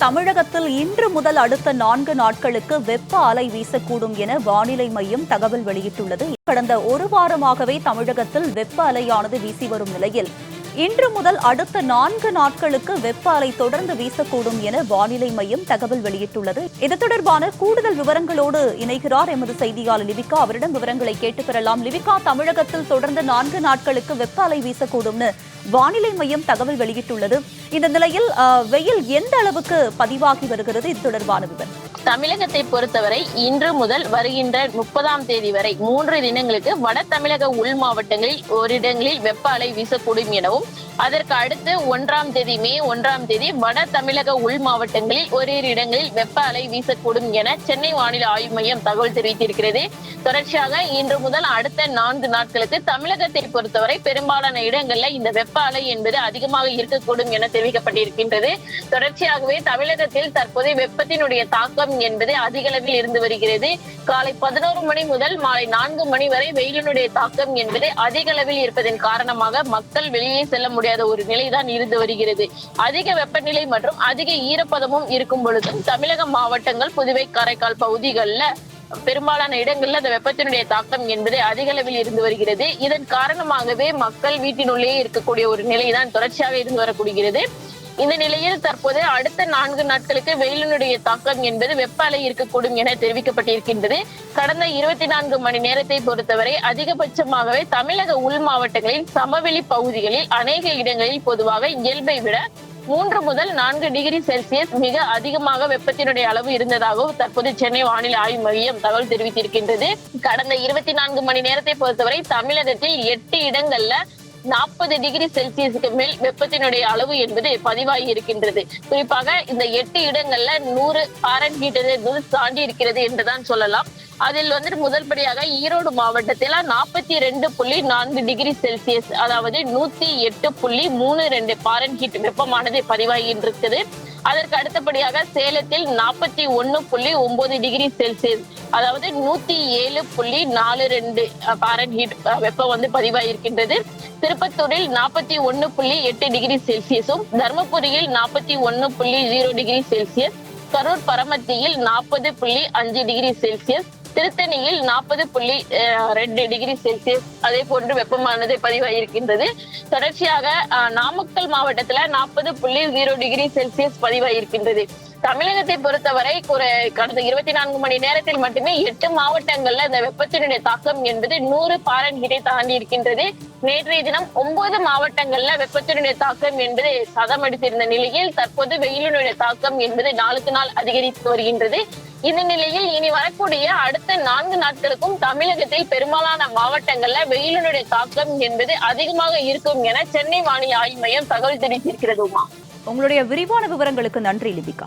தமிழகத்தில் இன்று முதல் அடுத்த 4 நாட்களுக்கு வெப்ப அலை வீசக்கூடும் என வானிலை மையம் தகவல் வெளியிட்டுள்ளது. கடந்த ஒரு வாரமாகவே தமிழகத்தில் வெப்ப அலையானது வீசி வரும் நிலையில் இன்று முதல் அடுத்த 4 நாட்களுக்கு வெப்ப அலை தொடர்ந்து வீசக்கூடும் என வானிலை மையம் தகவல் வெளியிட்டுள்ளது. இது தொடர்பான கூடுதல் விவரங்களோடு இணைகிறார் எமது செய்தியாளர் லிவிகா. அவரிடம் விவரங்களை கேட்டு பெறலாம். லிவிகா, தமிழகத்தில் தொடர்ந்து 4 நாட்களுக்கு வெப்ப அலை வீசக்கூடும்னு வானிலை மையம் தகவல் வெளியிட்டுள்ளது. இந்த நிலையில் வெயில் எந்த அளவுக்கு பதிவாகி வருகிறது? இது தொடர்பான விவரம். தமிழகத்தை பொறுத்தவரை இன்று முதல் வருகின்ற 30ஆம் தேதி வரை 3 தினங்களுக்கு வட தமிழக உள் மாவட்டங்களில் ஓரிடங்களில் வெப்ப அலை வீசக்கூடும் எனவும், அதற்கு அடுத்து 1ஆம் தேதி மே 1ஆம் தேதி வட தமிழக உள் மாவட்டங்களில் ஓரிரு இடங்களில் வெப்ப அலை வீசக்கூடும் என சென்னை வானிலை ஆய்வு மையம் தகவல் தெரிவித்திருக்கிறது. தொடர்ச்சியாக இன்று முதல் அடுத்த 4 நாட்களுக்கு தமிழகத்தை பொறுத்தவரை பெரும்பாலான இடங்கள்ல இந்த வெப்ப அலை என்பது அதிகமாக இருக்கக்கூடும் என தெரிவிக்கப்பட்டிருக்கின்றது. தொடர்ச்சியாகவே தமிழகத்தில் தற்போது வெப்பத்தினுடைய தாக்கம் என்பது அதிக அளவில் இருந்து வருகிறது. காலை 11 மணி முதல் மாலை 4 மணி வரை வெயிலினுடைய தாக்கம் என்பது அதிக அளவில் இருப்பதன் காரணமாக மக்கள் வெளியே செல்ல முடியாத ஒரு நிலைதான் இருந்து வருகிறது. அதிக வெப்பநிலை மற்றும் அதிக ஈரப்பதமும் இருக்கும் பொழுதும் தமிழக மாவட்டங்கள், புதுவை, காரைக்கால் பகுதிகளில் பெரும்பாலான இடங்கள்ல அந்த வெப்பத்தினுடைய தாக்கம் என்பது அதிக அளவில் இருந்து வருகிறது. இதன் காரணமாகவே மக்கள் வீட்டினுள்ளே இருக்கக்கூடிய ஒரு நிலைதான் தொடர்ச்சியாக இருந்து வரக்கூடியது. இந்த நிலையில் தற்போது அடுத்த 4 நாட்களுக்கு வெயிலினுடைய தாக்கம் என்பது வெப்ப அலை இருக்கக்கூடும் என தெரிவிக்கப்பட்டிருக்கின்றது. கடந்த 24 மணி நேரத்தை பொறுத்தவரை அதிகபட்சமாகவே தமிழக உள் மாவட்டங்களில் சமவெளி பகுதிகளில் அநேக இடங்களில் பொதுவாக இயல்பை விட 3 முதல் 4 டிகிரி செல்சியஸ் மிக அதிகமாக வெப்பத்தினுடைய அளவு இருந்ததாகவும் தற்போது சென்னை வானிலை ஆய்வு மையம் தகவல் தெரிவித்திருக்கின்றது. கடந்த 24 மணி நேரத்தை பொறுத்தவரை தமிழகத்தில் 8 இடங்கள்ல 40 டிகிரி செல்சியஸுக்கு மேல் வெப்பத்தினுடைய அளவு என்பது பதிவாகி இருக்கின்றது. குறிப்பாக இந்த 8 இடங்கள்ல 100 ஃபாரன்ஹீட் தாண்டி இருக்கிறது என்றுதான் சொல்லலாம். அதில் முதல் படியாக ஈரோடு மாவட்டத்தில் 42.4 டிகிரி செல்சியஸ், அதாவது 108.32 ஃபாரன்ஹீட் வெப்பமானது பதிவாகி இருக்குது. அதற்கு அடுத்தபடியாக சேலத்தில் 41.9 டிகிரி செல்சியஸ், அதாவது 107.42 ஃபாரன்ஹீட் வெப்பம் பதிவாகியிருக்கின்றது. திருப்பத்தூரில் 41.8 டிகிரி செல்சியஸும், தர்மபுரியில் 41.0 டிகிரி செல்சியஸ், கரூர் பரமத்தியில் 40.5 டிகிரி செல்சியஸ், திருத்தணியில் 40.2 டிகிரி செல்சியஸ் அதே போன்று வெப்பமானது பதிவாகியிருக்கின்றது. தொடர்ச்சியாக நாமக்கல் மாவட்டத்துல 40.0 டிகிரி செல்சியஸ் பதிவாகியிருக்கின்றது. தமிழகத்தை பொறுத்தவரை கடந்த 24 மணி நேரத்தில் மட்டுமே 8 மாவட்டங்கள்ல இந்த வெப்பத்தினுடைய தாக்கம் என்பது 100 ஃபாரன்ஹீட்டை தாண்டி இருக்கின்றது. நேற்றைய தினம் 9 மாவட்டங்கள்ல வெப்பத்தினுடைய தாக்கம் என்பது சதமடித்திருந்த நிலையில் தற்போது வெயிலினுடைய தாக்கம் என்பது நாளுக்கு நாள் அதிகரித்து வருகின்றது. இந்த நிலையில் இனி வரக்கூடிய அடுத்த 4 நாட்களுக்கும் தமிழகத்தில் பெரும்பாலான மாவட்டங்கள்ல வெயிலினுடைய தாக்கம் என்பது அதிகமாக இருக்கும் என சென்னை வானிலை ஆய்வு மையம் தகவல் தெரிவித்திருக்கிறது. உங்களுடைய விரிவான விவரங்களுக்கு நன்றி லிபிகா.